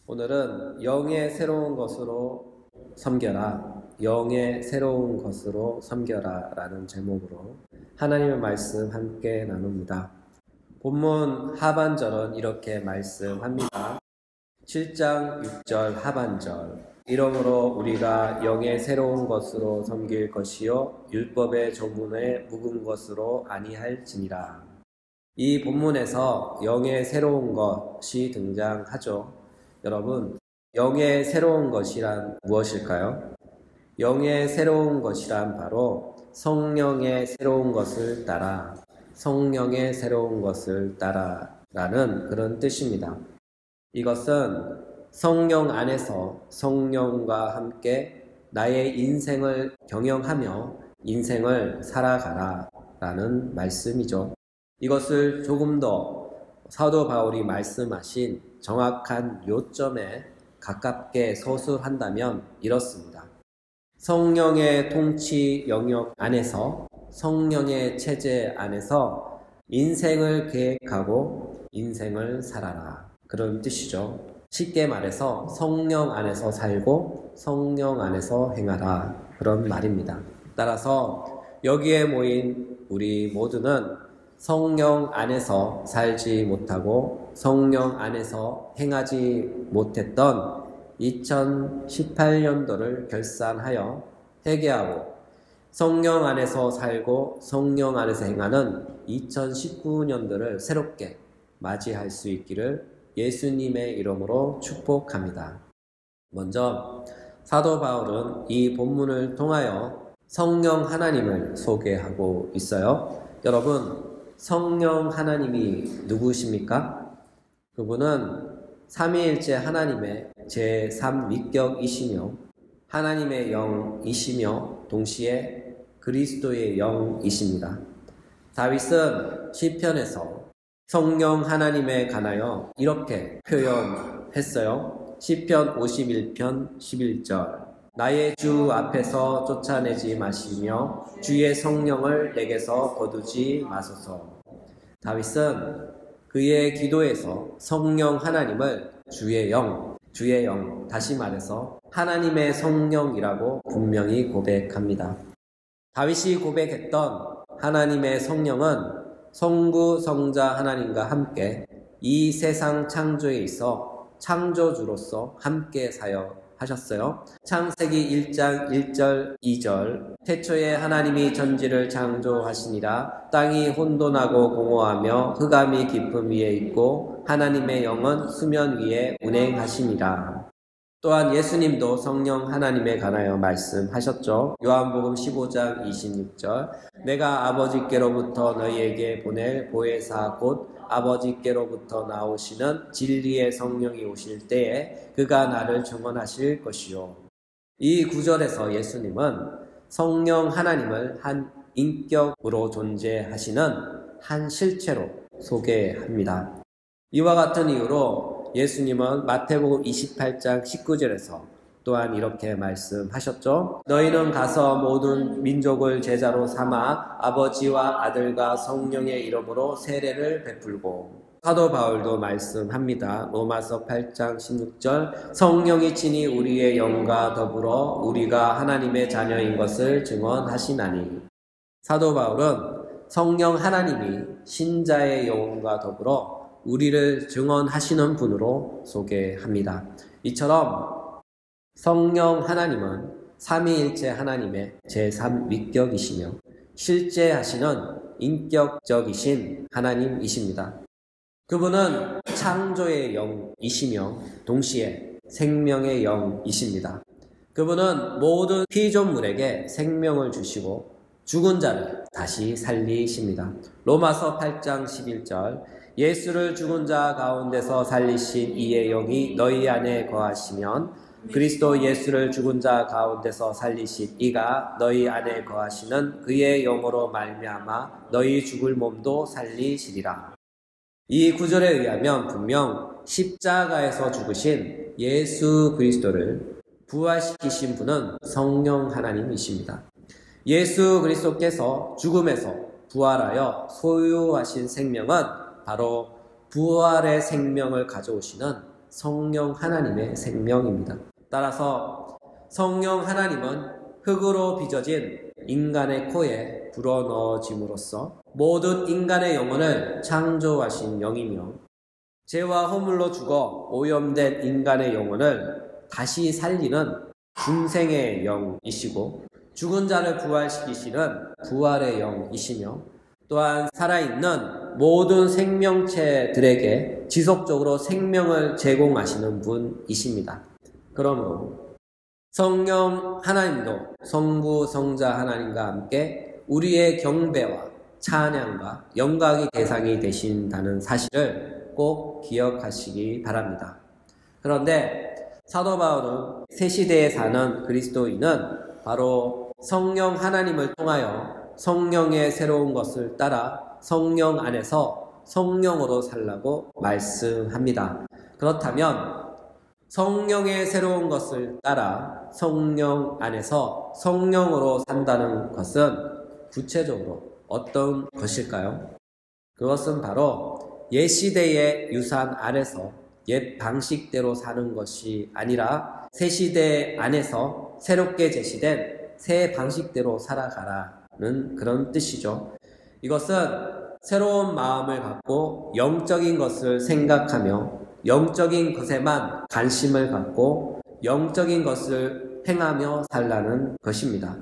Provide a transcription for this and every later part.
오늘은 영의 새로운 것으로 섬겨라, 영의 새로운 것으로 섬겨라 라는 제목으로 하나님의 말씀 함께 나눕니다. 본문 하반절은 이렇게 말씀합니다. 7장 6절 하반절, 이러므로 우리가 영의 새로운 것으로 섬길 것이요 율법의 조문에 묵은 것으로 아니할지니라. 이 본문에서 영의 새로운 것이 등장하죠. 여러분, 영의 새로운 것이란 무엇일까요? 영의 새로운 것이란 바로 성령의 새로운 것을 따라, 성령의 새로운 것을 따라 라는 그런 뜻입니다. 이것은 성령 안에서 성령과 함께 나의 인생을 경영하며 인생을 살아가라 라는 말씀이죠. 이것을 조금 더 사도 바울이 말씀하신 정확한 요점에 가깝게 서술한다면 이렇습니다. 성령의 통치 영역 안에서, 성령의 체제 안에서 인생을 계획하고 인생을 살아라, 그런 뜻이죠. 쉽게 말해서 성령 안에서 살고 성령 안에서 행하라, 그런 말입니다. 따라서 여기에 모인 우리 모두는 성령 안에서 살지 못하고 성령 안에서 행하지 못했던 2018년도를 결산하여 회개하고 성령 안에서 살고 성령 안에서 행하는 2019년도를 새롭게 맞이할 수 있기를 예수님의 이름으로 축복합니다. 먼저 사도 바울은 이 본문을 통하여 성령 하나님을 소개하고 있어요. 여러분, 성령 하나님이 누구십니까? 그분은 삼위일체 하나님의 제3위격이시며 하나님의 영이시며 동시에 그리스도의 영이십니다. 다윗은 시편에서 성령 하나님에 관하여 이렇게 표현했어요. 시편 51편 11절, 나의 주 앞에서 쫓아내지 마시며 주의 성령을 내게서 거두지 마소서. 다윗은 그의 기도에서 성령 하나님을 주의 영, 다시 말해서 하나님의 성령이라고 분명히 고백합니다. 다윗이 고백했던 하나님의 성령은 성부, 성자 하나님과 함께 이 세상 창조에 있어 창조주로서 함께 사역하셨어요. 창세기 1장 1절 2절, 태초에 하나님이 전지를 창조하시니라. 땅이 혼돈하고 공허하며 흑암이 깊음 위에 있고 하나님의 영은 수면 위에 운행하시니라. 또한 예수님도 성령 하나님에 관하여 말씀하셨죠. 요한복음 15장 26절, 내가 아버지께로부터 너희에게 보낼 보혜사 곧 아버지께로부터 나오시는 진리의 성령이 오실 때에 그가 나를 증언하실 것이요. 이 구절에서 예수님은 성령 하나님을 한 인격으로 존재하시는 한 실체로 소개합니다. 이와 같은 이유로 예수님은 마태복음 28장 19절에서 또한 이렇게 말씀하셨죠. 너희는 가서 모든 민족을 제자로 삼아 아버지와 아들과 성령의 이름으로 세례를 베풀고, 사도 바울도 말씀합니다. 로마서 8장 16절, 성령이 친히 우리의 영과 더불어 우리가 하나님의 자녀인 것을 증언하시나니. 사도 바울은 성령 하나님이 신자의 영과 더불어 우리를 증언하시는 분으로 소개합니다. 이처럼 성령 하나님은 삼위일체 하나님의 제3위격이시며 실제 하시는 인격적이신 하나님이십니다. 그분은 창조의 영이시며 동시에 생명의 영이십니다. 그분은 모든 피조물에게 생명을 주시고 죽은 자를 다시 살리십니다. 로마서 8장 11절, 예수를 죽은 자 가운데서 살리신 이의 영이 너희 안에 거하시면 그리스도 예수를 죽은 자 가운데서 살리신 이가 너희 안에 거하시는 그의 영으로 말미암아 너희 죽을 몸도 살리시리라. 이 구절에 의하면 분명 십자가에서 죽으신 예수 그리스도를 부활시키신 분은 성령 하나님이십니다. 예수 그리스도께서 죽음에서 부활하여 소유하신 생명은 바로 부활의 생명을 가져오시는 성령 하나님의 생명입니다. 따라서 성령 하나님은 흙으로 빚어진 인간의 코에 불어넣어짐으로써 모든 인간의 영혼을 창조하신 영이며 죄와 허물로 죽어 오염된 인간의 영혼을 다시 살리는 중생의 영이시고 죽은 자를 부활시키시는 부활의 영이시며 또한 살아있는 모든 생명체들에게 지속적으로 생명을 제공하시는 분이십니다. 그러므로 성령 하나님도 성부 성자 하나님과 함께 우리의 경배와 찬양과 영광의 대상이 되신다는 사실을 꼭 기억하시기 바랍니다. 그런데 사도 바울은 새 시대에 사는 그리스도인은 바로 성령 하나님을 통하여 성령의 새로운 것을 따라 성령 안에서 성령으로 살라고 말씀합니다. 그렇다면 성령의 새로운 것을 따라 성령 안에서 성령으로 산다는 것은 구체적으로 어떤 것일까요? 그것은 바로 옛 시대의 유산 안에서 옛 방식대로 사는 것이 아니라 새 시대 안에서 새롭게 제시된 새 방식대로 살아가라는 그런 뜻이죠. 이것은 새로운 마음을 갖고 영적인 것을 생각하며 영적인 것에만 관심을 갖고 영적인 것을 행하며 살라는 것입니다.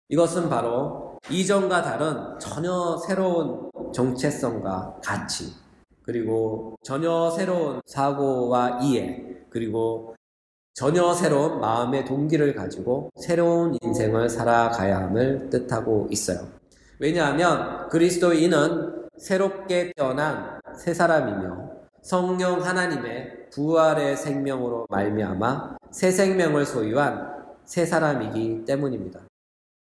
이것은 바로 이전과 다른 전혀 새로운 정체성과 가치, 그리고 전혀 새로운 사고와 이해, 그리고 전혀 새로운 마음의 동기를 가지고 새로운 인생을 살아가야 함을 뜻하고 있어요. 왜냐하면 그리스도인은 새롭게 태어난 새 사람이며 성령 하나님의 부활의 생명으로 말미암아 새 생명을 소유한 새 사람이기 때문입니다.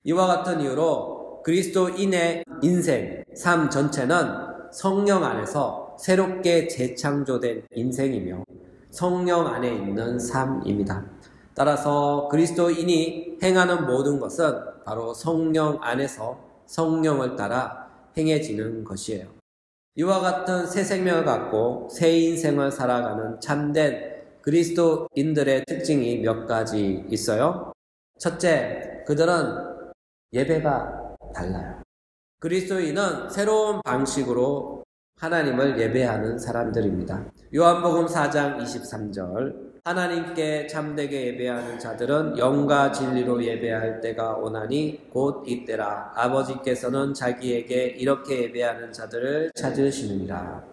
이와 같은 이유로 그리스도인의 인생, 삶 전체는 성령 안에서 새롭게 재창조된 인생이며 성령 안에 있는 삶입니다. 따라서 그리스도인이 행하는 모든 것은 바로 성령 안에서 성령을 따라 행해지는 것이에요. 이와 같은 새 생명을 갖고 새 인생을 살아가는 참된 그리스도인들의 특징이 몇 가지 있어요. 첫째, 그들은 예배가 달라요. 그리스도인은 새로운 방식으로 하나님을 예배하는 사람들입니다. 요한복음 4장 23절 하나님께 참되게 예배하는 자들은 영과 진리로 예배할 때가 오나니 곧 이때라. 아버지께서는 자기에게 이렇게 예배하는 자들을 찾으시느니라.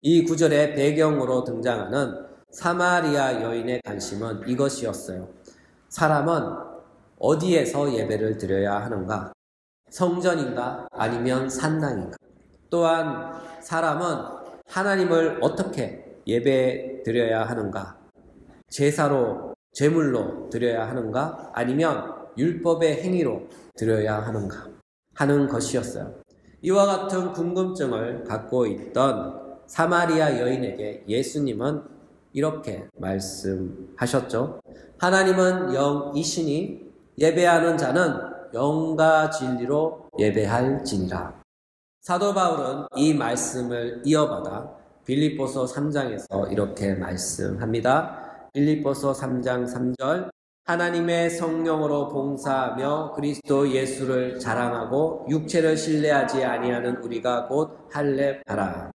이 구절의 배경으로 등장하는 사마리아 여인의 관심은 이것이었어요. 사람은 어디에서 예배를 드려야 하는가? 성전인가? 아니면 산당인가? 또한 사람은 하나님을 어떻게 예배 드려야 하는가? 제사로, 제물로 드려야 하는가? 아니면 율법의 행위로 드려야 하는가? 하는 것이었어요. 이와 같은 궁금증을 갖고 있던 사마리아 여인에게 예수님은 이렇게 말씀하셨죠. 하나님은 영이시니 예배하는 자는 영과 진리로 예배할지니라. 사도 바울은 이 말씀을 이어받아 빌립보서 3장에서 이렇게 말씀합니다. 빌립보서 3장 3절 하나님의 성령으로 봉사하며 그리스도 예수를 자랑하고 육체를 신뢰하지 아니하는 우리가 곧 할례하라.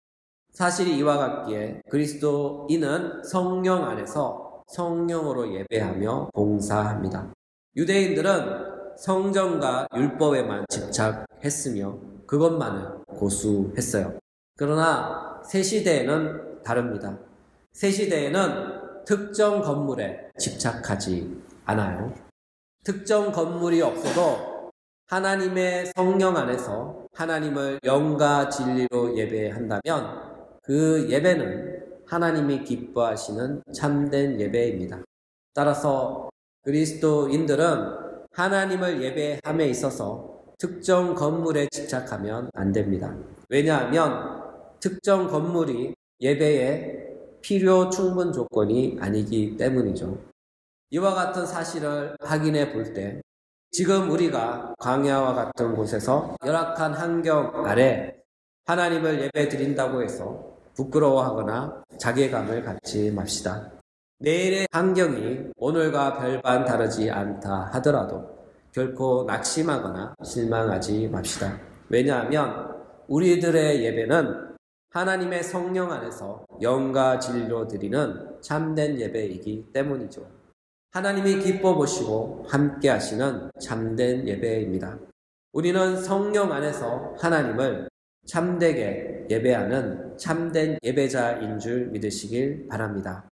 사실이 이와 같기에 그리스도인은 성령 안에서 성령으로 예배하며 봉사합니다. 유대인들은 성전과 율법에만 집착했으며 그것만을 고수했어요. 그러나 새 시대에는 다릅니다. 새 시대에는 특정 건물에 집착하지 않아요. 특정 건물이 없어도 하나님의 성령 안에서 하나님을 영과 진리로 예배한다면 그 예배는 하나님이 기뻐하시는 참된 예배입니다. 따라서 그리스도인들은 하나님을 예배함에 있어서 특정 건물에 집착하면 안 됩니다. 왜냐하면 특정 건물이 예배의 필요 충분 조건이 아니기 때문이죠. 이와 같은 사실을 확인해 볼 때 지금 우리가 광야와 같은 곳에서 열악한 환경 아래 하나님을 예배 드린다고 해서 부끄러워하거나 자괴감을 갖지 맙시다. 내일의 환경이 오늘과 별반 다르지 않다 하더라도 결코 낙심하거나 실망하지 맙시다. 왜냐하면 우리들의 예배는 하나님의 성령 안에서 영과 진리로 드리는 참된 예배이기 때문이죠. 하나님이 기뻐 보시고 함께 하시는 참된 예배입니다. 우리는 성령 안에서 하나님을 참되게 예배하는 참된 예배자인 줄 믿으시길 바랍니다.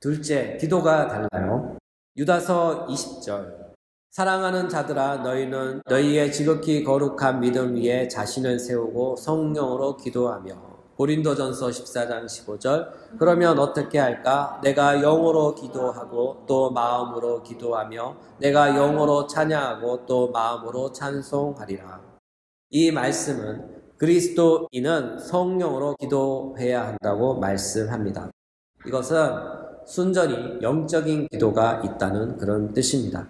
둘째, 기도가 달라요. 유다서 20절. 사랑하는 자들아, 너희는 너희의 지극히 거룩한 믿음 위에 자신을 세우고 성령으로 기도하며. 고린도전서 14장 15절. 그러면 어떻게 할까? 내가 영으로 기도하고 또 마음으로 기도하며 내가 영으로 찬양하고 또 마음으로 찬송하리라. 이 말씀은 그리스도인은 성령으로 기도해야 한다고 말씀합니다. 이것은 순전히 영적인 기도가 있다는 그런 뜻입니다.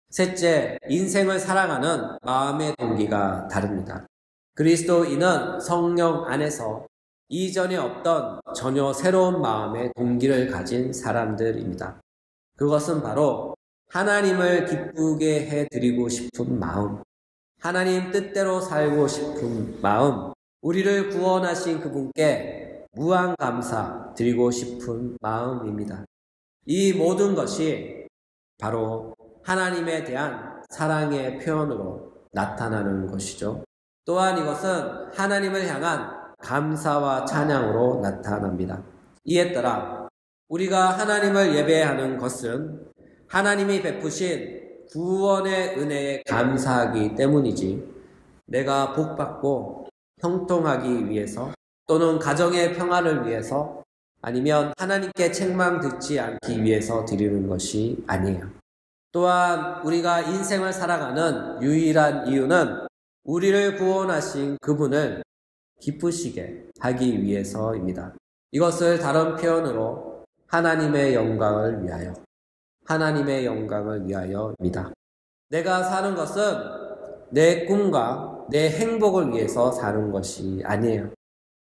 셋째, 인생을 사랑하는 마음의 동기가 다릅니다. 그리스도인은 성령 안에서 이전에 없던 전혀 새로운 마음의 동기를 가진 사람들입니다. 그것은 바로 하나님을 기쁘게 해드리고 싶은 마음, 하나님 뜻대로 살고 싶은 마음, 우리를 구원하신 그분께 무한 감사 드리고 싶은 마음입니다. 이 모든 것이 바로 하나님에 대한 사랑의 표현으로 나타나는 것이죠. 또한 이것은 하나님을 향한 감사와 찬양으로 나타납니다. 이에 따라 우리가 하나님을 예배하는 것은 하나님이 베푸신 구원의 은혜에 감사하기 때문이지 내가 복받고 형통하기 위해서 또는 가정의 평화를 위해서 아니면 하나님께 책망 듣지 않기 위해서 드리는 것이 아니에요. 또한 우리가 인생을 살아가는 유일한 이유는 우리를 구원하신 그분을 기쁘시게 하기 위해서입니다. 이것을 다른 표현으로 하나님의 영광을 위하여, 하나님의 영광을 위하여입니다. 내가 사는 것은 내 꿈과 내 행복을 위해서 사는 것이 아니에요.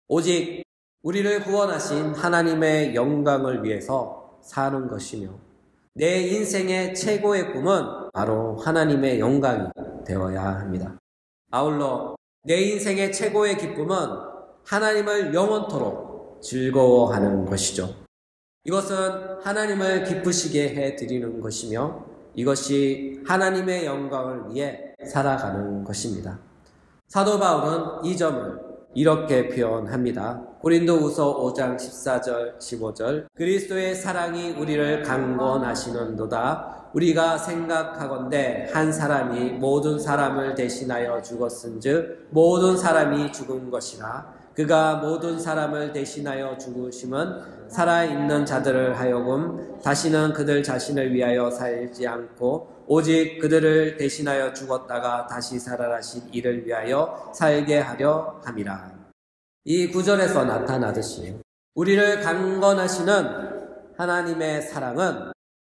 오직 우리를 구원하신 하나님의 영광을 위해서 사는 것이며 내 인생의 최고의 꿈은 바로 하나님의 영광이 되어야 합니다. 아울러 내 인생의 최고의 기쁨은 하나님을 영원토록 즐거워하는 것이죠. 이것은 하나님을 기쁘시게 해드리는 것이며 이것이 하나님의 영광을 위해 살아가는 것입니다. 사도 바울은 이 점을 이렇게 표현합니다. 고린도후서 5장 14절 15절. 그리스도의 사랑이 우리를 강권하시는도다. 우리가 생각하건대 한 사람이 모든 사람을 대신하여 죽었은즉 모든 사람이 죽은 것이라. 그가 모든 사람을 대신하여 죽으심은 살아있는 자들을 하여금 다시는 그들 자신을 위하여 살지 않고 오직 그들을 대신하여 죽었다가 다시 살아나신 이를 위하여 살게 하려 함이라. 이 구절에서 나타나듯이 우리를 강권하시는 하나님의 사랑은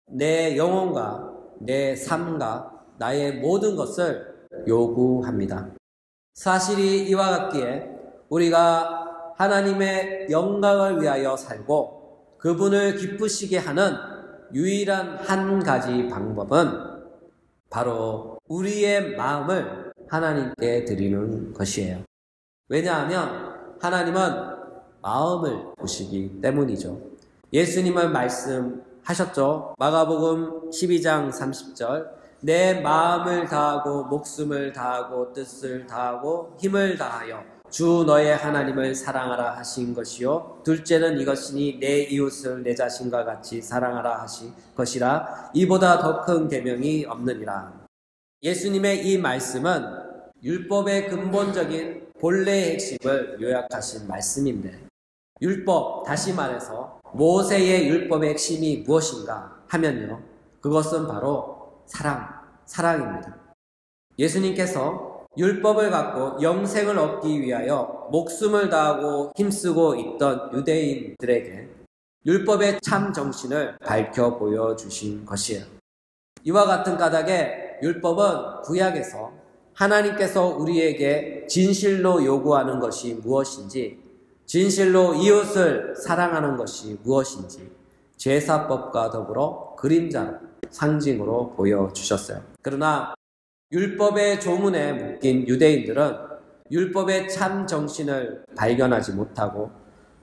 내 영혼과 내 삶과 나의 모든 것을 요구합니다. 사실이 이와 같기에 우리가 하나님의 영광을 위하여 살고 그분을 기쁘시게 하는 유일한 한 가지 방법은 바로 우리의 마음을 하나님께 드리는 것이에요. 왜냐하면 하나님은 마음을 보시기 때문이죠. 예수님은 말씀하셨죠. 마가복음 12장 30절. 내 마음을 다하고 목숨을 다하고 뜻을 다하고 힘을 다하여 주 너의 하나님을 사랑하라 하신 것이요 둘째는 이것이니 내 이웃을 내 자신과 같이 사랑하라 하신 것이라. 이보다 더 큰 계명이 없느니라. 예수님의 이 말씀은 율법의 근본적인 본래의 핵심을 요약하신 말씀인데 율법, 다시 말해서 모세의 율법의 핵심이 무엇인가 하면요, 그것은 바로 사랑입니다. 예수님께서 율법을 갖고 영생을 얻기 위하여 목숨을 다하고 힘쓰고 있던 유대인들에게 율법의 참 정신을 밝혀 보여주신 것이에요. 이와 같은 까닭에 율법은 구약에서 하나님께서 우리에게 진실로 요구하는 것이 무엇인지, 진실로 이웃을 사랑하는 것이 무엇인지, 제사법과 더불어 그림자로 상징으로 보여주셨어요. 그러나 율법의 조문에 묶인 유대인들은 율법의 참 정신을 발견하지 못하고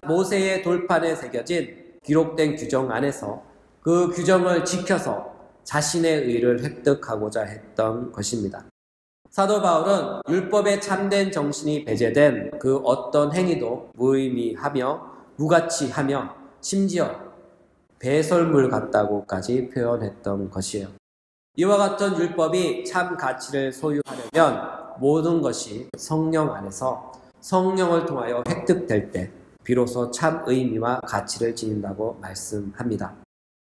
모세의 돌판에 새겨진 기록된 규정 안에서 그 규정을 지켜서 자신의 의를 획득하고자 했던 것입니다. 사도 바울은 율법의 참된 정신이 배제된 그 어떤 행위도 무의미하며 무가치하며 심지어 배설물 같다고까지 표현했던 것이에요. 이와 같은 율법이 참 가치를 소유하려면 모든 것이 성령 안에서 성령을 통하여 획득될 때 비로소 참 의미와 가치를 지닌다고 말씀합니다.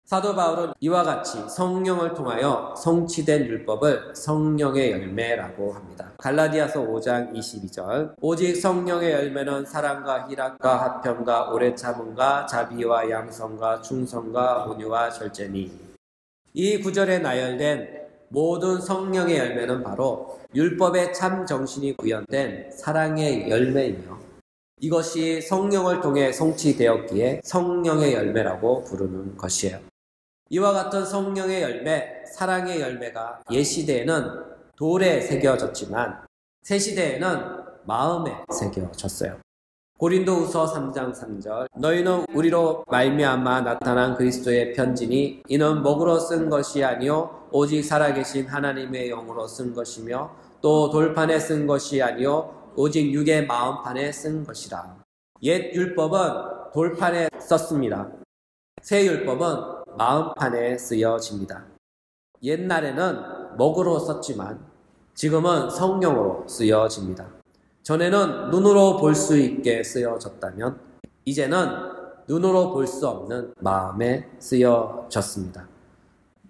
사도 바울은 이와 같이 성령을 통하여 성취된 율법을 성령의 열매라고 합니다. 갈라디아서 5장 22절 오직 성령의 열매는 사랑과 희락과 화평과 오래 참음과 자비와 양성과 충성과 온유와 절제니. 이 구절에 나열된 모든 성령의 열매는 바로 율법의 참 정신이 구현된 사랑의 열매이며 이것이 성령을 통해 성취되었기에 성령의 열매라고 부르는 것이에요. 이와 같은 성령의 열매, 사랑의 열매가 옛시대에는 돌에 새겨졌지만 새시대에는 마음에 새겨졌어요. 고린도후서 3장 3절 너희는 우리로 말미암아 나타난 그리스도의 편지니 이는 먹으로 쓴 것이 아니요 오직 살아계신 하나님의 영으로 쓴 것이며 또 돌판에 쓴 것이 아니요 오직 육의 마음판에 쓴 것이라. 옛 율법은 돌판에 썼습니다. 새 율법은 마음판에 쓰여집니다. 옛날에는 먹으로 썼지만 지금은 성령으로 쓰여집니다. 전에는 눈으로 볼 수 있게 쓰여졌다면 이제는 눈으로 볼 수 없는 마음에 쓰여졌습니다.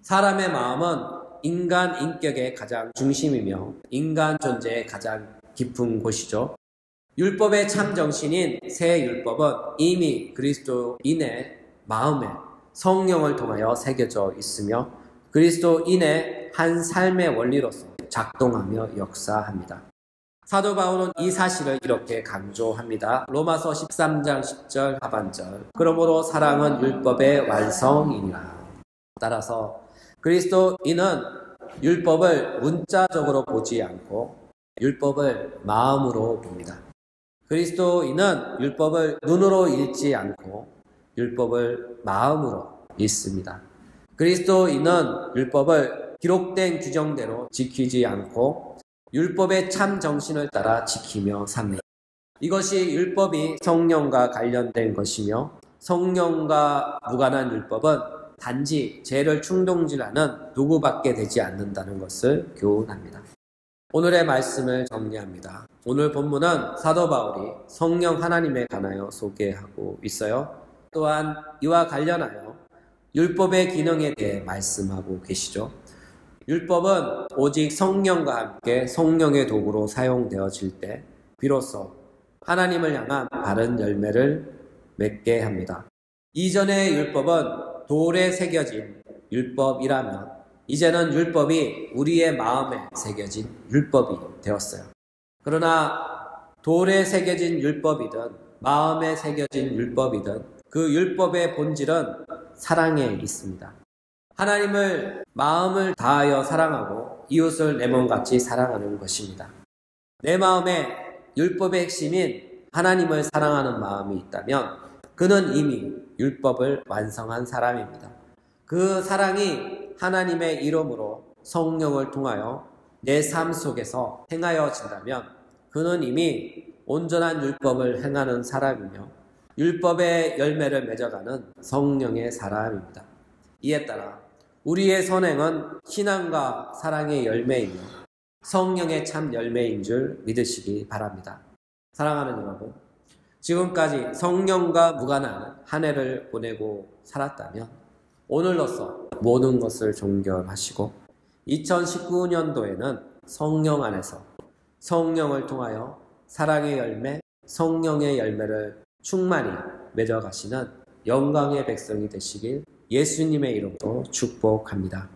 사람의 마음은 인간 인격의 가장 중심이며 인간 존재의 가장 깊은 곳이죠. 율법의 참 정신인 새 율법은 이미 그리스도인의 마음에 성령을 통하여 새겨져 있으며 그리스도인의 한 삶의 원리로서 작동하며 역사합니다. 사도 바울은 이 사실을 이렇게 강조합니다. 로마서 13장 10절 하반절 그러므로 사랑은 율법의 완성이니라. 따라서 그리스도인은 율법을 문자적으로 보지 않고 율법을 마음으로 봅니다. 그리스도인은 율법을 눈으로 읽지 않고 율법을 마음으로 읽습니다. 그리스도인은 율법을 기록된 규정대로 지키지 않고 율법의 참 정신을 따라 지키며 삽니다. 이것이 율법이 성령과 관련된 것이며 성령과 무관한 율법은 단지 죄를 충동질하는 누구밖에 되지 않는다는 것을 교훈합니다. 오늘의 말씀을 정리합니다. 오늘 본문은 사도 바울이 성령 하나님에 관하여 소개하고 있어요. 또한 이와 관련하여 율법의 기능에 대해 말씀하고 계시죠. 율법은 오직 성령과 함께 성령의 도구로 사용되어질 때 비로소 하나님을 향한 바른 열매를 맺게 합니다. 이전의 율법은 돌에 새겨진 율법이라면 이제는 율법이 우리의 마음에 새겨진 율법이 되었어요. 그러나 돌에 새겨진 율법이든 마음에 새겨진 율법이든 그 율법의 본질은 사랑에 있습니다. 하나님을 마음을 다하여 사랑하고 이웃을 내 몸같이 사랑하는 것입니다. 내 마음에 율법의 핵심인 하나님을 사랑하는 마음이 있다면 그는 이미 율법을 완성한 사람입니다. 그 사랑이 하나님의 이름으로 성령을 통하여 내 삶 속에서 행하여진다면 그는 이미 온전한 율법을 행하는 사람이며 율법의 열매를 맺어가는 성령의 사람입니다. 이에 따라 우리의 선행은 신앙과 사랑의 열매이며 성령의 참 열매인 줄 믿으시기 바랍니다. 사랑하는 여러분, 지금까지 성령과 무관한 한 해를 보내고 살았다면 오늘로써 모든 것을 종결하시고 2019년도에는 성령 안에서 성령을 통하여 사랑의 열매, 성령의 열매를 충만히 맺어가시는 영광의 백성이 되시길 예수님의 이름으로 축복합니다.